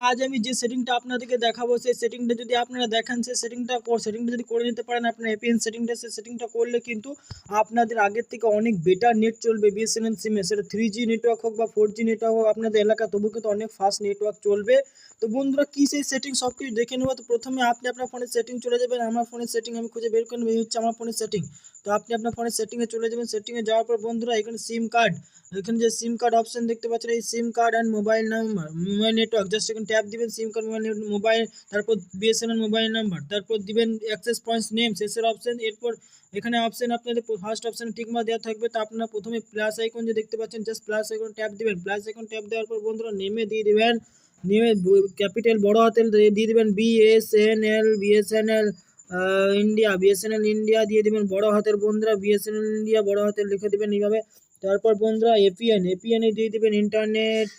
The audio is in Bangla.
আজ আমি যে সেটিংটা আপনাদেরকে দেখাবো সেই সেটিংটা যদি আপনারা দেখেন সেই সেটিংটা যদি করে নিতে পারেন আপনার এপিএন সেটিংটা, সেই সেটিংটা করলে কিন্তু আপনাদের আগের থেকে অনেক বেটার নেট চলবে বিএসএনএল সিমে, সেটা 3G নেটওয়ার্ক হোক বা 4G নেটওয়ার্ক হোক আপনাদের এলাকা, তবু কিন্তু অনেক ফাস্ট নেটওয়ার্ক চলবে। তো বন্ধুরা কি সেই সেটিং সব কিছু দেখে নেবো। তো প্রথমে আপনি আপনার ফোনের সেটিং চলে যাবেন, আমার ফোনের সেটিং আমি খুঁজে বের করে নেবো, এই হচ্ছে আমার ফোনের সেটিং। তো আপনি আপনার ফোনের সেটিংয়ে চলে যাবেন, সেটিংয়ে যাওয়ার পর বন্ধুরা এখানে সিম কার্ড, এখানে যে সিম কার্ড অপশন দেখতে পাচ্ছেন এই সিম card and mobile number mobile network, just এখানে ট্যাপ দিবেন সিম কার্ড মোবাইল, তারপর বিএসএনএল মোবাইল নাম্বার, তারপর দিবেন অ্যাক্সেস পয়েন্টস নেম শেষের অপশন। এরপর এখানে অপশন আপনাদের ফার্স্ট অপশন টিকমার্ক দেওয়া থাকবে। তো আপনারা প্রথমে প্লাস আইকন যে দেখতে পাচ্ছেন জাস্ট প্লাস আইকন ট্যাপ দিবেন। প্লাস আইকন ট্যাপ দেওয়ার পর বন্ধুরা নেমে দিয়ে দিবেন, নেমে ক্যাপিটাল বড় হাতের দিয়ে দিবেন বিএসএনএল ইন্ডিয়া, বিএসএনএল ইন্ডিয়া দিয়ে দিবেন বড় হাতের বন্ধুরা, বিএসএনএল ইন্ডিয়া বড় হাতের লিখে দিবেন এইভাবে। তারপর বন্ধুরা এপিএন দিয়ে দিবেন ইন্টারনেট।